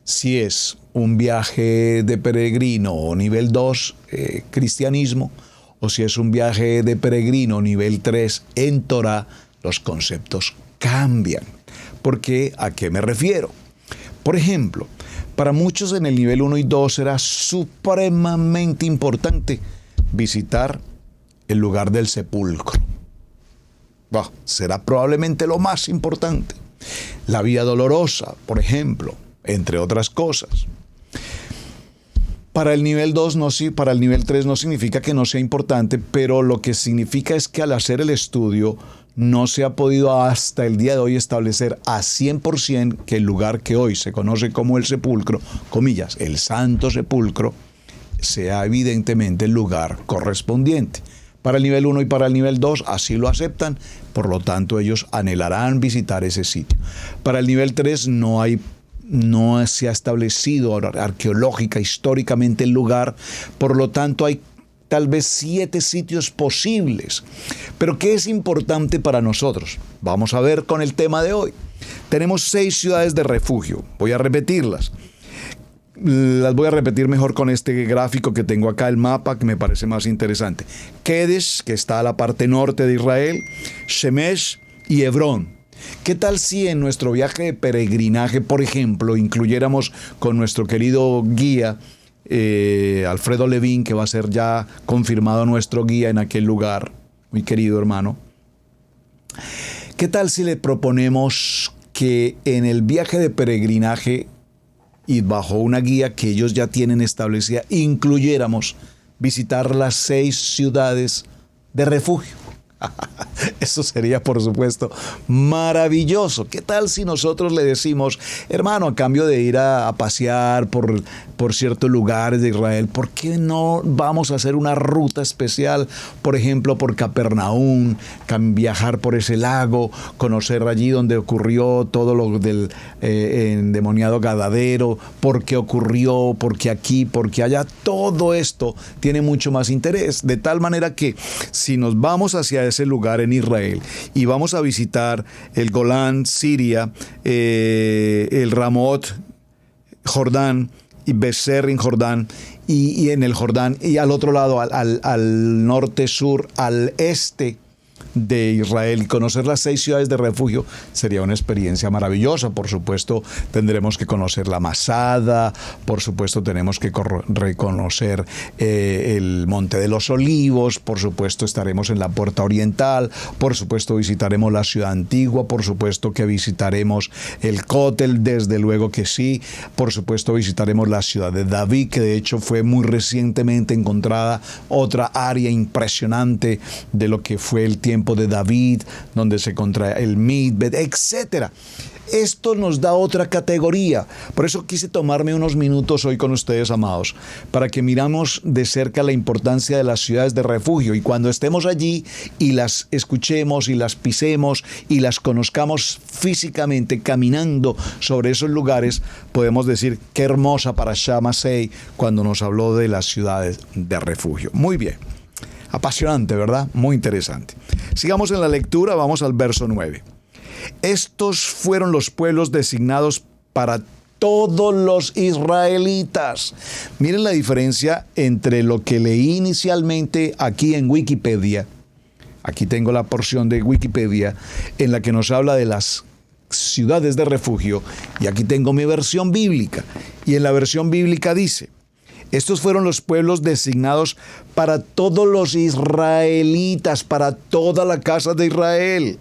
S2: Si es un viaje de peregrino o nivel 2, cristianismo. O si es un viaje de peregrino nivel 3 en Torah, los conceptos cambian. ¿Por qué? ¿A qué me refiero? Por ejemplo, para muchos en el nivel 1 y 2 era supremamente importante visitar el lugar del sepulcro. será probablemente lo más importante. La Vía Dolorosa, por ejemplo, entre otras cosas. Para el nivel 2, para el nivel 3 no significa que no sea importante, pero lo que significa es que al hacer el estudio no se ha podido hasta el día de hoy establecer a 100% que el lugar que hoy se conoce como el sepulcro, comillas, el Santo Sepulcro, sea evidentemente el lugar correspondiente. Para el nivel 1 y para el nivel 2 así lo aceptan, por lo tanto ellos anhelarán visitar ese sitio. Para el nivel 3 no se ha establecido arqueológica, históricamente el lugar, por lo tanto hay tal vez 7 sitios posibles. Pero ¿qué es importante para nosotros? Vamos a ver con el tema de hoy. Tenemos 6 ciudades de refugio, voy a repetirlas. Las voy a repetir mejor con este gráfico que tengo acá, el mapa, que me parece más interesante. Kedesh, que está a la parte norte de Israel, Shemesh y Hebrón. ¿Qué tal si en nuestro viaje de peregrinaje, por ejemplo, incluyéramos con nuestro querido guía, Alfredo Levín, que va a ser ya confirmado nuestro guía en aquel lugar, muy querido hermano? ¿Qué tal si le proponemos que en el viaje de peregrinaje y bajo una guía que ellos ya tienen establecida, incluyéramos visitar las 6 ciudades de refugio? Eso sería, por supuesto, maravilloso. ¿Qué tal si nosotros le decimos, hermano, a cambio de ir a pasear por ciertos lugares de Israel, ¿por qué no vamos a hacer una ruta especial, por ejemplo, por Capernaum, viajar por ese lago, conocer allí donde ocurrió todo lo del endemoniado Gadadero, por qué ocurrió, por qué aquí, por qué allá? Todo esto tiene mucho más interés, de tal manera que si nos vamos hacia ese lugar en Israel y vamos a visitar el Golán, Siria, el Ramot, Jordán, y Becer en Jordán, y en el Jordán, y al otro lado, al norte, sur, al este de Israel, y conocer las 6 ciudades de refugio sería una experiencia maravillosa. Por supuesto tendremos que conocer la Masada, por supuesto tenemos que reconocer el Monte de los Olivos, por supuesto estaremos en la Puerta Oriental, por supuesto visitaremos la ciudad antigua, por supuesto que visitaremos el Cótel, desde luego que sí, por supuesto visitaremos la ciudad de David, que de hecho fue muy recientemente encontrada otra área impresionante de lo que fue el tiempo de David, donde se encontraba el Midbet, etc. Esto nos da otra categoría. Por eso quise tomarme unos minutos hoy con ustedes, amados, para que miramos de cerca la importancia de las ciudades de refugio, y cuando estemos allí y las escuchemos y las pisemos y las conozcamos físicamente caminando sobre esos lugares, podemos decir qué hermosa Parashá Masei cuando nos habló de las ciudades de refugio. Muy bien. Apasionante, ¿verdad? Muy interesante. Sigamos en la lectura, vamos al verso 9. Estos fueron los pueblos designados para todos los israelitas. Miren la diferencia entre lo que leí inicialmente aquí en Wikipedia. Aquí tengo la porción de Wikipedia en la que nos habla de las ciudades de refugio, y aquí tengo mi versión bíblica. Y en la versión bíblica dice: estos fueron los pueblos designados para todos los israelitas, para toda la casa de Israel,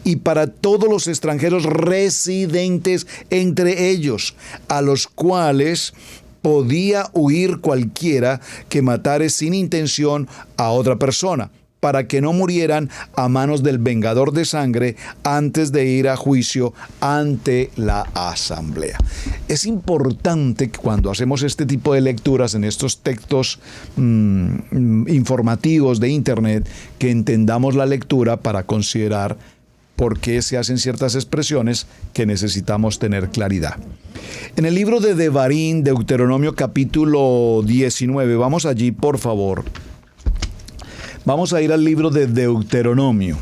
S2: y para todos los extranjeros residentes entre ellos, a los cuales podía huir cualquiera que matare sin intención a otra persona, para que no murieran a manos del vengador de sangre antes de ir a juicio ante la asamblea. Es importante que cuando hacemos este tipo de lecturas en estos textos informativos de internet, que entendamos la lectura para considerar por qué se hacen ciertas expresiones que necesitamos tener claridad. En el libro de Devarim, Deuteronomio capítulo 19, vamos allí por favor. Vamos a ir al libro de Deuteronomio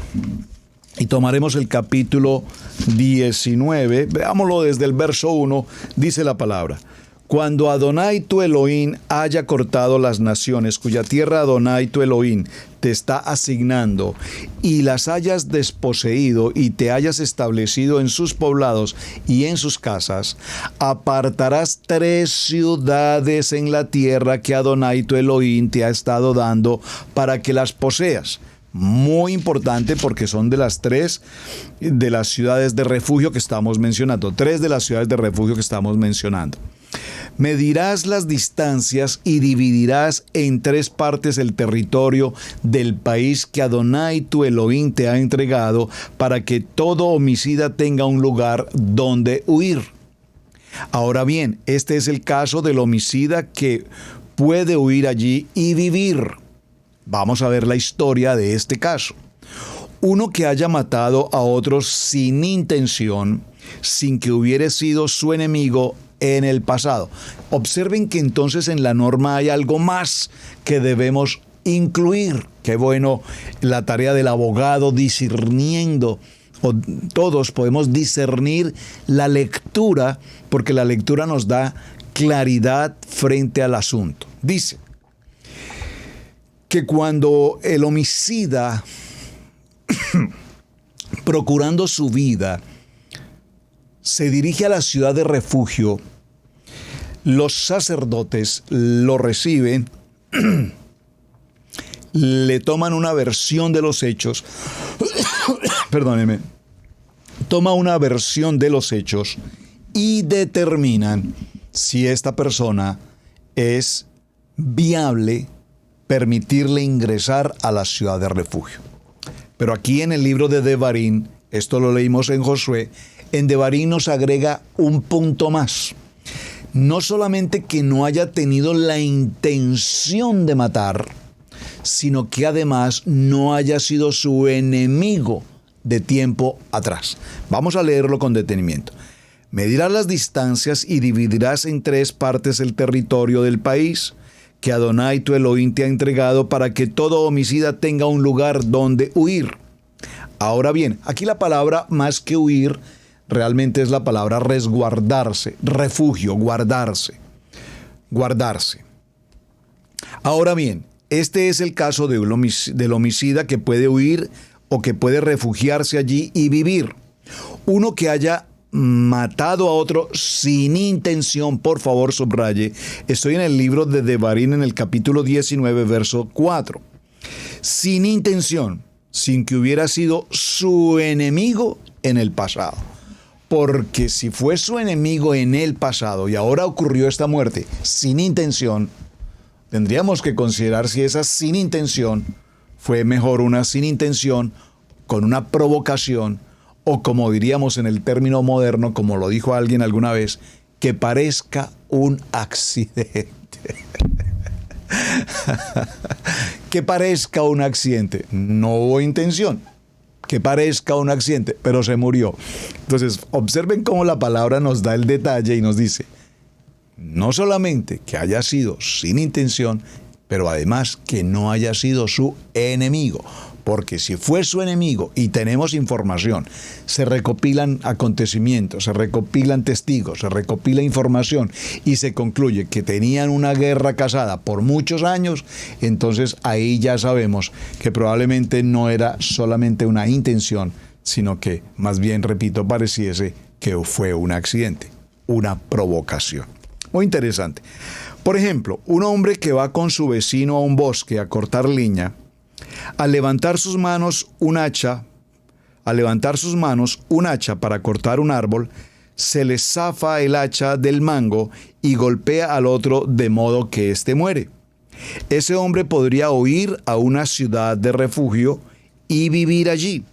S2: y tomaremos el capítulo 19. Veámoslo desde el verso 1, dice la palabra: Cuando Adonai tu Elohim haya cortado las naciones cuya tierra Adonai tu Elohim te está asignando, y las hayas desposeído y te hayas establecido en sus poblados y en sus casas, apartarás 3 ciudades en la tierra que Adonai tu Elohim te ha estado dando para que las poseas. muy importante porque son de las tres de las ciudades de refugio que estamos mencionando. Tres de las ciudades de refugio que estamos mencionando. Medirás las distancias y dividirás en tres partes el territorio del país que Adonai tu Elohim te ha entregado para que todo homicida tenga un lugar donde huir. Ahora bien, este es el caso del homicida que puede huir allí y vivir. Vamos a ver la historia de este caso. Uno que haya matado a otro sin intención, sin que hubiere sido su enemigo en el pasado. Observen que entonces en la norma hay algo más que debemos incluir. Qué bueno la tarea del abogado discerniendo. Todos podemos discernir la lectura porque la lectura nos da claridad frente al asunto. Dice que cuando el homicida, procurando su vida, se dirige a la ciudad de refugio, los sacerdotes lo reciben, le toman una versión de los hechos, perdónenme, toma una versión de los hechos y determinan si esta persona es viable permitirle ingresar a la ciudad de refugio. Pero aquí en el libro de Devarim, esto lo leímos en Josué, en Devarim nos agrega un punto más. No solamente que no haya tenido la intención de matar, sino que además no haya sido su enemigo de tiempo atrás. Vamos a leerlo con detenimiento. Medirás las distancias y dividirás en tres partes el territorio del país que Adonai tu Elohim te ha entregado para que todo homicida tenga un lugar donde huir. Ahora bien, aquí la palabra más que huir realmente es la palabra resguardarse, refugio, guardarse. Ahora bien, este es el caso del homicida que puede huir o que puede refugiarse allí y vivir. Uno que haya matado a otro sin intención, por favor subraye, estoy en el libro de Devarim en el capítulo 19, verso 4. Sin intención, sin que hubiera sido su enemigo en el pasado. Porque si fue su enemigo en el pasado y ahora ocurrió esta muerte sin intención, tendríamos que considerar si esa sin intención fue mejor una sin intención con una provocación o como diríamos en el término moderno, como lo dijo alguien alguna vez, que parezca un accidente. Que parezca un accidente. No hubo intención. Que parezca un accidente, pero se murió. Entonces, observen cómo la palabra nos da el detalle y nos dice, no solamente que haya sido sin intención, pero además que no haya sido su enemigo. Porque si fue su enemigo y tenemos información, se recopilan acontecimientos, se recopilan testigos, se recopila información y se concluye que tenían una guerra casada por muchos años, entonces ahí ya sabemos que probablemente no era solamente una intención, sino que más bien, repito, pareciese que fue un accidente, una provocación. Muy interesante. Por ejemplo, un hombre que va con su vecino a un bosque a cortar leña, al levantar sus manos un hacha para cortar un árbol, se le zafa el hacha del mango y golpea al otro de modo que éste muere. Ese hombre podría huir a una ciudad de refugio y vivir allí.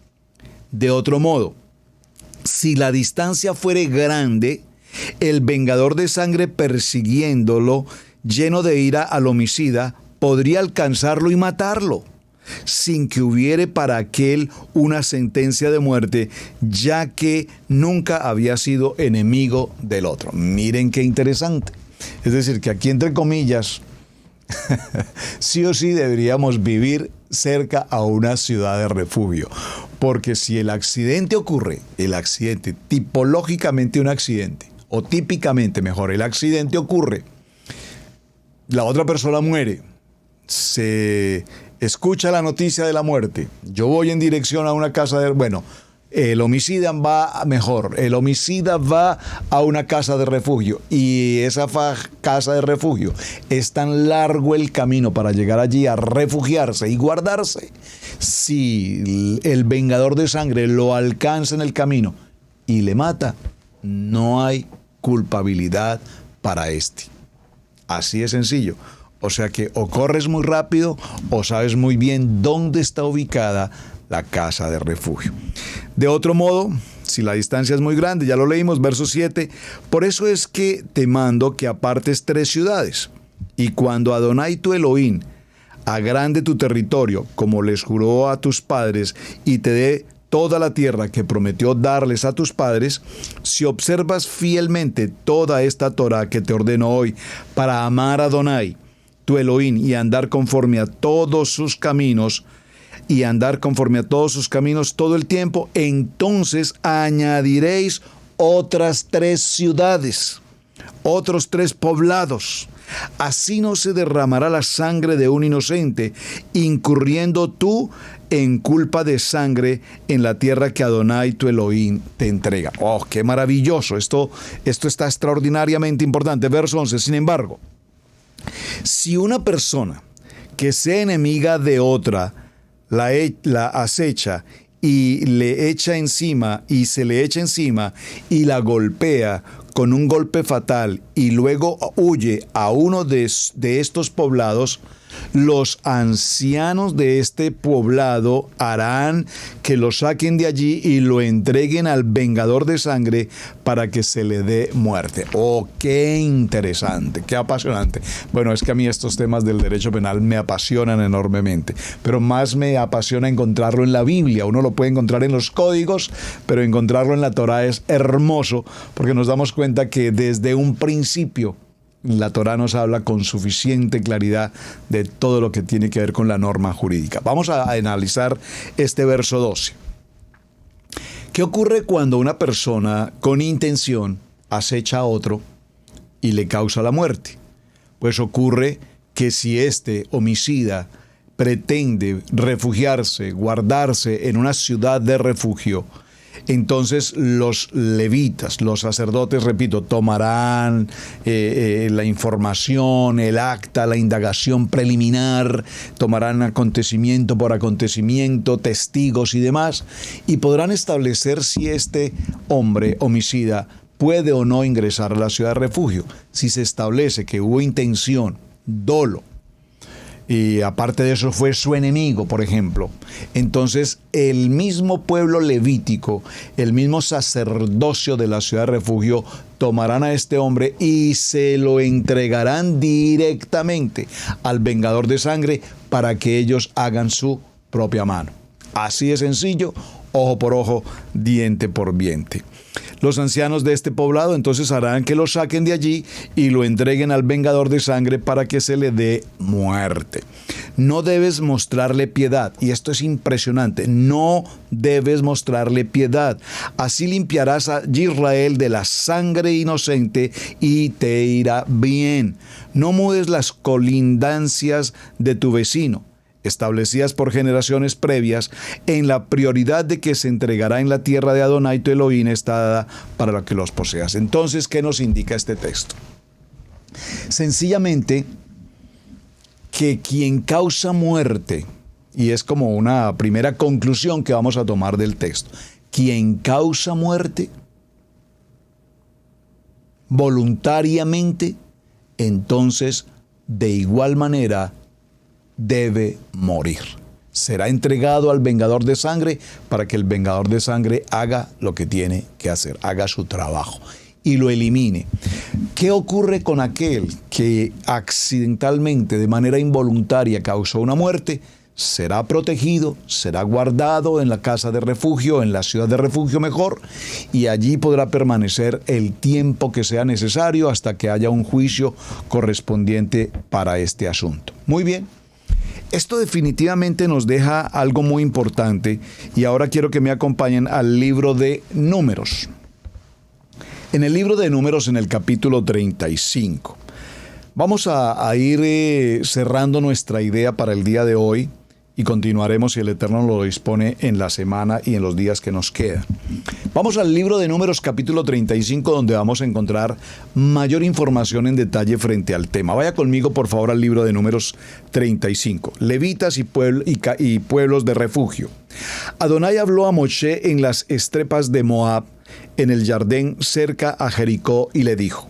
S2: De otro modo, si la distancia fuere grande, el vengador de sangre persiguiéndolo, lleno de ira al homicida, podría alcanzarlo y matarlo, sin que hubiere para aquel una sentencia de muerte, ya que nunca había sido enemigo del otro. Miren qué interesante. Es decir, que aquí entre comillas, sí o sí deberíamos vivir cerca a una ciudad de refugio. Porque si el accidente ocurre, tipológicamente un accidente, o típicamente mejor, el accidente ocurre, la otra persona muere, se escucha la noticia de la muerte, yo voy en dirección a una casa de... Bueno, El homicida va mejor, el homicida va a una casa de refugio y esa casa de refugio es tan largo el camino para llegar allí a refugiarse y guardarse. Si el vengador de sangre lo alcanza en el camino y le mata, no hay culpabilidad para este. Así de sencillo. O sea que o corres muy rápido o sabes muy bien dónde está ubicada la casa de refugio. De otro modo, si la distancia es muy grande, ya lo leímos, verso 7, por eso es que te mando que apartes 3 ciudades, y cuando Adonai tu Elohim agrande tu territorio, como les juró a tus padres, y te dé toda la tierra que prometió darles a tus padres, si observas fielmente toda esta Torah que te ordeno hoy, para amar a Adonai tu Elohim y andar conforme a todos sus caminos, todo el tiempo, entonces añadiréis otras 3 ciudades, otros 3 poblados. Así no se derramará la sangre de un inocente, incurriendo tú en culpa de sangre en la tierra que Adonai tu Elohim te entrega. ¡Oh, qué maravilloso! Esto está extraordinariamente importante. Verso 11. Sin embargo, si una persona que sea enemiga de otra la acecha y le echa encima y se le echa encima y la golpea con un golpe fatal y luego huye a uno de estos poblados, los ancianos de este poblado harán que lo saquen de allí y lo entreguen al vengador de sangre para que se le dé muerte. ¡Oh, qué interesante, qué apasionante! Bueno, es que a mí estos temas del derecho penal me apasionan enormemente, pero más me apasiona encontrarlo en la Biblia. Uno lo puede encontrar en los códigos, pero encontrarlo en la Torá es hermoso, porque nos damos cuenta que desde un principio la Torá nos habla con suficiente claridad de todo lo que tiene que ver con la norma jurídica. Vamos a analizar este verso 12. ¿Qué ocurre cuando una persona con intención acecha a otro y le causa la muerte? Pues ocurre que si este homicida pretende refugiarse, guardarse en una ciudad de refugio, entonces los levitas, los sacerdotes, repito, tomarán la información, el acta, la indagación preliminar, tomarán acontecimiento por acontecimiento, testigos y demás, y podrán establecer si este hombre homicida puede o no ingresar a la ciudad de refugio. Si se establece que hubo intención, dolo, y aparte de eso fue su enemigo, por ejemplo, entonces el mismo pueblo levítico, el mismo sacerdocio de la ciudad de refugio, tomarán a este hombre y se lo entregarán directamente al vengador de sangre para que ellos hagan su propia mano. Así de sencillo, ojo por ojo, diente por diente. Los ancianos de este poblado entonces harán que lo saquen de allí y lo entreguen al vengador de sangre para que se le dé muerte. No debes mostrarle piedad, y esto es impresionante, no debes mostrarle piedad. Así limpiarás a Israel de la sangre inocente y te irá bien. No mudes las colindancias de tu vecino, establecidas por generaciones previas, en la prioridad de que se entregará en la tierra de Adonai tu Elohim está dada para lo que los poseas. Entonces, ¿qué nos indica este texto? Sencillamente que quien causa muerte, y es como una primera conclusión que vamos a tomar del texto, quien causa muerte voluntariamente, entonces de igual manera debe morir. Será entregado al vengador de sangre para que el vengador de sangre haga lo que tiene que hacer, haga su trabajo y lo elimine. ¿Qué ocurre con aquel que accidentalmente, de manera involuntaria, causó una muerte? Será protegido, será guardado en la casa de refugio, en la ciudad de refugio mejor, y allí podrá permanecer el tiempo que sea necesario hasta que haya un juicio correspondiente para este asunto. Muy bien. Esto definitivamente nos deja algo muy importante, y ahora quiero que me acompañen al libro de Números. En el libro de Números, en el capítulo 35, vamos a ir cerrando nuestra idea para el día de hoy, y continuaremos si el Eterno lo dispone en la semana y en los días que nos quedan. Vamos al libro de Números capítulo 35, donde vamos a encontrar mayor información en detalle frente al tema. Vaya conmigo por favor al libro de Números 35. Levitas y pueblos de refugio. Adonai habló a Moshe en las estrepas de Moab, en el Jardín cerca a Jericó, y le dijo: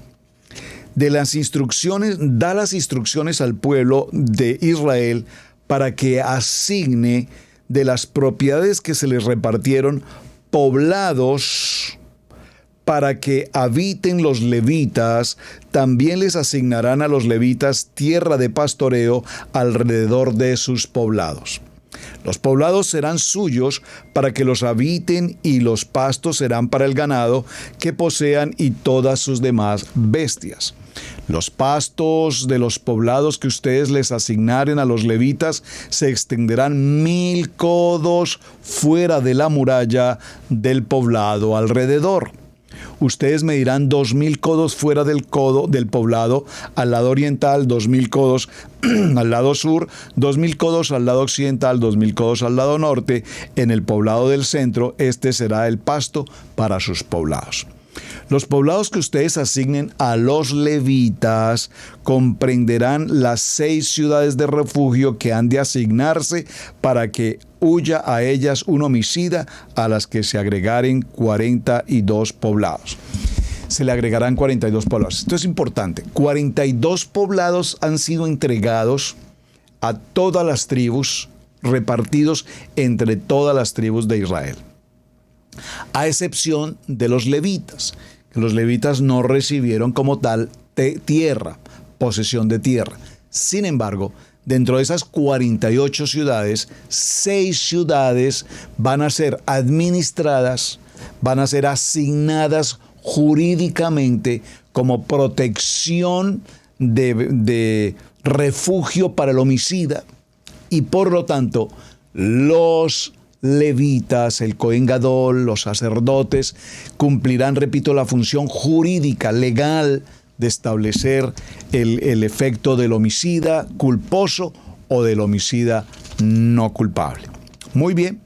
S2: da las instrucciones al pueblo de Israel para que asigne de las propiedades que se les repartieron poblados para que habiten los levitas. También les asignarán a los levitas tierra de pastoreo alrededor de sus poblados. Los poblados serán suyos para que los habiten, y los pastos serán para el ganado que posean y todas sus demás bestias. Los pastos de los poblados que ustedes les asignaren a los levitas se extenderán 1000 codos fuera de la muralla del poblado alrededor. Ustedes medirán 2000 codos fuera del poblado al lado oriental, 2000 codos al lado sur, 2000 codos al lado occidental, 2000 codos al lado norte. En el poblado del centro, este será el pasto para sus poblados. Los poblados que ustedes asignen a los levitas comprenderán las 6 ciudades de refugio que han de asignarse para que huya a ellas un homicida, a las que se agregaren 42 poblados. Se le agregarán 42 poblados. Esto es importante. 42 poblados han sido entregados a todas las tribus, repartidos entre todas las tribus de Israel, a excepción de los levitas. Los levitas no recibieron como tal tierra, posesión de tierra. Sin embargo, dentro de esas 48 ciudades, 6 ciudades van a ser administradas, van a ser asignadas jurídicamente como protección de refugio para el homicida, y por lo tanto los levitas, el Cohen Gadol, los sacerdotes, cumplirán, repito, la función jurídica, legal, de establecer el efecto del homicida culposo o del homicida no culpable. Muy bien.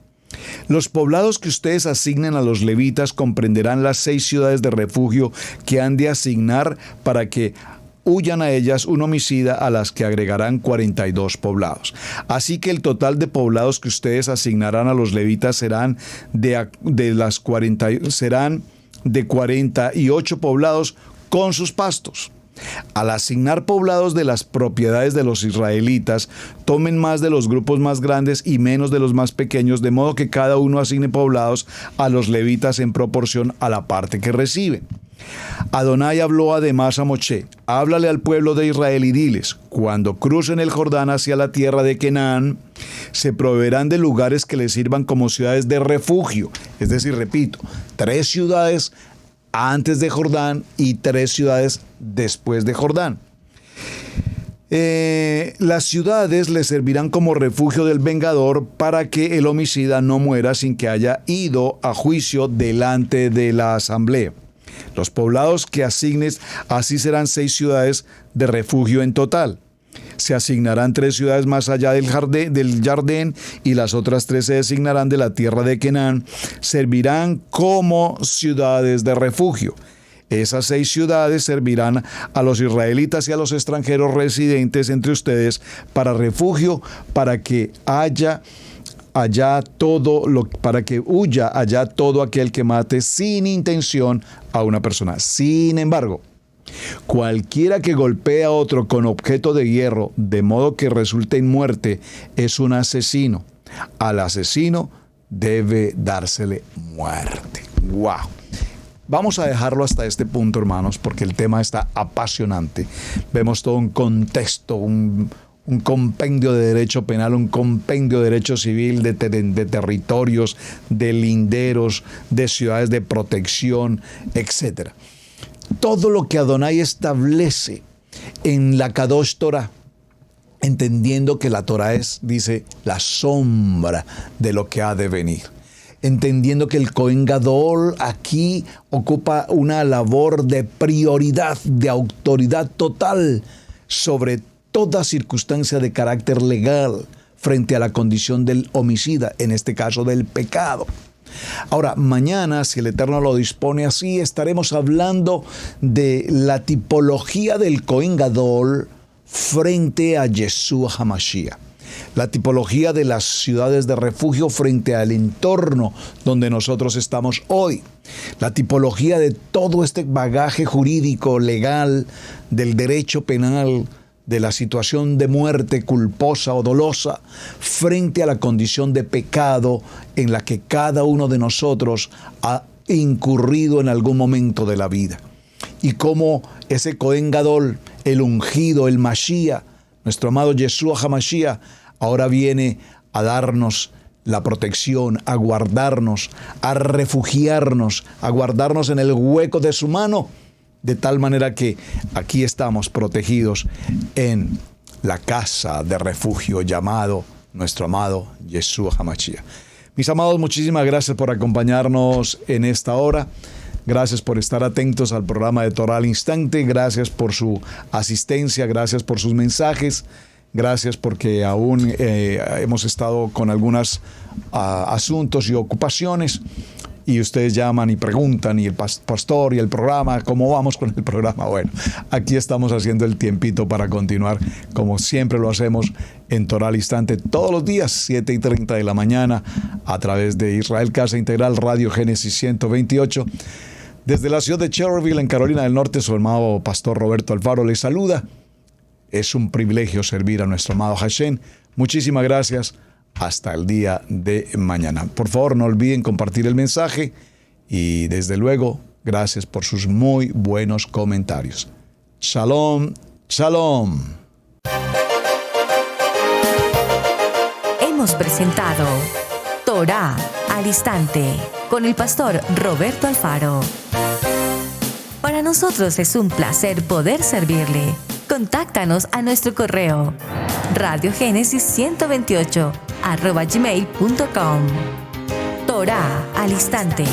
S2: Los poblados que ustedes asignen a los levitas comprenderán las 6 ciudades de refugio que han de asignar para que huyan a ellas un homicida, a las que agregarán 42 poblados. Así que el total de poblados que ustedes asignarán a los levitas serán de 48 poblados con sus pastos. Al asignar poblados de las propiedades de los israelitas, tomen más de los grupos más grandes y menos de los más pequeños, de modo que cada uno asigne poblados a los levitas en proporción a la parte que reciben. Adonai habló además a Moshe: háblale al pueblo de Israel y diles: cuando crucen el Jordán hacia la tierra de Canaán, se proveerán de lugares que les sirvan como ciudades de refugio. Es decir, repito, 3 ciudades antes de Jordán y 3 ciudades después de Jordán. Las ciudades le servirán como refugio del vengador, para que el homicida no muera sin que haya ido a juicio delante de la asamblea. Los poblados que asignes, así serán 6 ciudades de refugio en total. Se asignarán 3 ciudades más allá del Jardín, y las otras 3 se designarán de la tierra de Canaán. Servirán como ciudades de refugio. Esas 6 ciudades servirán a los israelitas y a los extranjeros residentes entre ustedes para refugio, para que huya allá todo aquel que mate sin intención a una persona. Sin embargo, cualquiera que golpee a otro con objeto de hierro, de modo que resulte en muerte, es un asesino. Al asesino debe dársele muerte. ¡Wow! Vamos a dejarlo hasta este punto, hermanos, porque el tema está apasionante. Vemos todo un contexto, un compendio de derecho penal, un compendio de derecho civil, de territorios, de linderos, de ciudades de protección, etc. Todo lo que Adonai establece en la Kadosh Torah, entendiendo que la Torah es, dice, la sombra de lo que ha de venir. Entendiendo que el Cohen Gadol aquí ocupa una labor de prioridad, de autoridad total sobre toda circunstancia de carácter legal, frente a la condición del homicida, en este caso del pecado. Ahora, mañana, si el Eterno lo dispone así, estaremos hablando de la tipología del Cohen Gadol frente a Yeshua HaMashiach. La tipología de las ciudades de refugio frente al entorno donde nosotros estamos hoy. La tipología de todo este bagaje jurídico, legal, del derecho penal, de la situación de muerte culposa o dolosa, frente a la condición de pecado en la que cada uno de nosotros ha incurrido en algún momento de la vida. Y cómo ese Cohen Gadol, el ungido, el Mashiach, nuestro amado Yeshua HaMashiach, ahora viene a darnos la protección, a guardarnos, a refugiarnos, a guardarnos en el hueco de su mano, de tal manera que aquí estamos protegidos en la casa de refugio llamado nuestro amado Yeshua HaMashiach. Mis amados, muchísimas gracias por acompañarnos en esta hora. Gracias por estar atentos al programa de Torah al Instante. Gracias por su asistencia, gracias por sus mensajes. Gracias porque aún hemos estado con algunos asuntos y ocupaciones y ustedes llaman y preguntan y el pastor y el programa, ¿cómo vamos con el programa? Bueno, aquí estamos haciendo el tiempito para continuar como siempre lo hacemos en Torah al Instante todos los días, 7:30 de la mañana a través de Israel Casa Integral Radio Génesis 128. Desde la ciudad de Cherryville en Carolina del Norte, su amado pastor Roberto Alfaro les saluda. Es un privilegio servir a nuestro amado Hashem. Muchísimas gracias. Hasta el día de mañana. Por favor, no olviden compartir el mensaje y desde luego, gracias por sus muy buenos comentarios. Shalom, shalom.
S1: Hemos presentado Torah al Instante con el pastor Roberto Alfaro. Para nosotros es un placer poder servirle. Contáctanos a nuestro correo radiogenesis128@gmail.com. Torah al Instante.